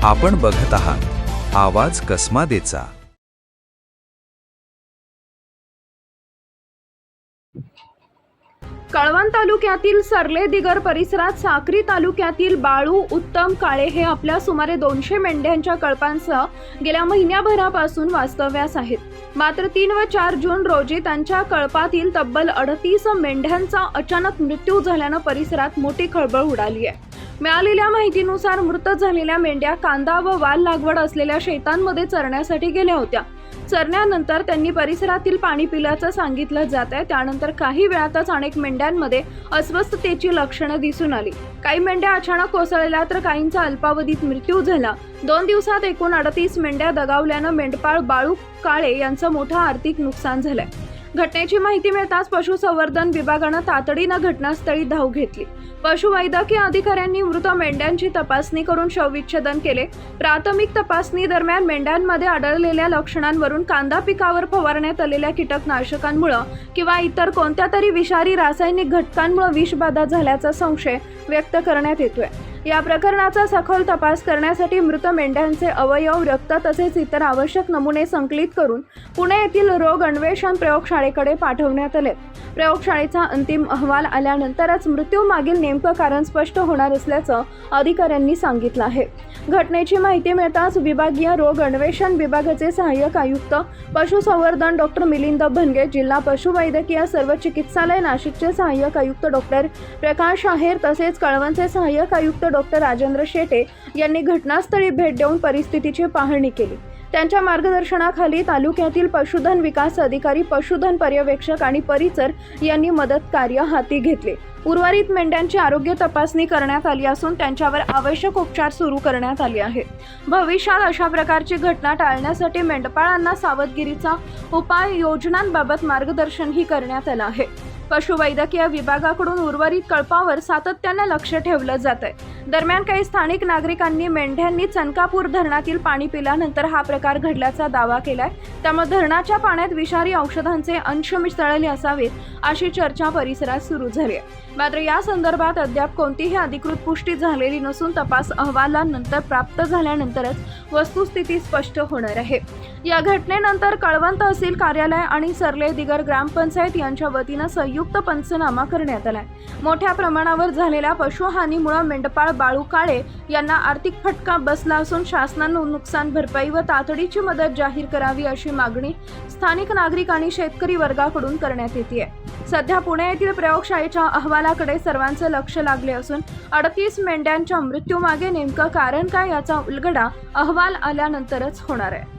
आपण बघत आहात आवाज कसमादेचा। कळवण तालुक्यातील सरले दिगर परिसरात साक्री तालुक्यातील बाळू उत्तम काळे हे आपल्या सुमारे 200 मेंढ्यांच्या कळपांसह गेल्या महिन्याभरापासून वास्तव्यास आहेत। मात्र 3 व 4 जून रोजी त्यांच्या कळपातील तब्बल 38 मेंढ्यांचा अचानक मृत्यू झाल्यानं परिसरात मोठी खळबळ उडाली आहे। मिळालेल्या माहितीनुसार मृत झालेल्या मेंढ्या कांदा व वाल लागवड असलेल्या शेतांमध्ये चरण्यासाठी गेल्या होत्या। चरण्यानंतर त्यांनी परिसरातील पाणी पिल्याचं सांगितलं जात आहे। त्यानंतर काही वेळातच अनेक मेंढ्यांमध्ये अस्वस्थतेची लक्षणं दिसून आली। काही मेंढ्या अचानक कोसळल्या तर काहींचा अल्पावधीत मृत्यू झाला। 2 दिवसात एकूण 38 मेंढ्या दगावल्यानं मेंढपाळ बाळू काळे यांचं मोठं आर्थिक नुकसान झालंय। घटनेची माहिती मिळताच पशुसंवर्धन विभागानं तातडीनं घटनास्थळी धाव घेतली। पशुवैद्यकीय अधिकाऱ्यांनी मृत मेंढ्यांची तपासणी करून शवविच्छेदन केले। प्राथमिक तपासणी दरम्यान मेंढ्यांमध्ये आढळलेल्या लक्षणांवरून कांदा पिकावर फवारण्यात आलेल्या कीटकनाशकांमुळे किंवा इतर कोणत्या तरी विषारी रासायनिक घटकांमुळे विषबाधा झाल्याचा संशय व्यक्त करण्यात येतोय। या प्रकरणाचा सखोल तपास करण्यासाठी मृत मेंढ्यांचे अवयव, रक्त तसेच इतर आवश्यक नमुने संकलित करून पुणे येथील रोग अन्वेषण प्रयोगशाळेकडे पाठवण्यात आले। प्रयोगशाळेचा अंतिम अहवाल आल्यानंतरच मृत्यूमागील नेमकं कारण स्पष्ट होणार असल्याचं अधिकाऱ्यांनी सांगितलं आहे। घटनेची माहिती मिळताच विभागीय रोग अन्वेषण विभागाचे सहाय्यक आयुक्त पशुसंवर्धन डॉक्टर मिलिंद भनगे, जिल्हा पशुवैद्यकीय सर्व चिकित्सालय नाशिकचे सहाय्यक आयुक्त डॉक्टर प्रकाश आहेर तसेच कळवणचे सहाय्यक आयुक्त डॉक्टर राजेंद्र शेटे यांनी घटनास्थळी भेट देऊन परिस्थितीची पाहणी केली। त्यांच्या मार्गदर्शनाखाली तालुक्यातील पशुधन विकास अधिकारी, पशुधन पर्यवेक्षक आणि परिचर यांनी मदत कार्य हाती घेतले। उर्वरित मेंढ्यांची आरोग्य तपासणी करण्यात आली असून त्यांच्यावर आवश्यक उपचार सुरू करण्यात आले आहेत। भविष्यात अशा प्रकारची घटना टाळण्यासाठी मेंढपाळांना सावधगिरीचा उपाय योजनांबाबत मार्गदर्शनही करण्यात आलं आहे। पशुवैद्यकीय विभागाकडून उर्वरित कळपावर सातत्याने लक्ष ठेवलं जात आहे। दरम्यान काही स्थानिक नागरिकांनी मेंढ्यांनी चनकापूर धरणातील पाणी पिल्यानंतर हा प्रकार घडल्याचा दावा केलाय। त्यामुळे धरणाच्या पाण्यात विषारी औषधांचे अंश मिसळले असावेत अशी चर्चा परिसरात सुरू झाली आहे। मात्र या संदर्भात अद्याप कोणतीही अधिकृत पुष्टी झालेली नसून तपास अहवालानंतर प्राप्त झाल्यानंतरच वस्तुस्थिती स्पष्ट होणार आहे। या घटनेनंतर कळवण तहसील कार्यालय आणि सरले दिगर ग्रामपंचायत यांच्या वतीनं संयुक्त पंचनामा करण्यात आलाय। मोठ्या प्रमाणावर झालेल्या पशुहानीमुळे मेंढपाळ बाळू काळे यांना आर्थिक फटका बसला असून शासनानं नुकसान भरपाई व तातडीची मदत जाहीर करावी अशी मागणी स्थानिक नागरिक आणि शेतकरी वर्गाकडून करण्यात येते। सध्या पुणे येथील प्रयोगशाळेच्या अहवालाकडे सर्वांचे लक्ष लागले असून 38 मेंढ्यांच्या मृत्यूमागे नेमकं कारण काय याचा उलगडा अहवाल आल्यानंतरच होणार आहे।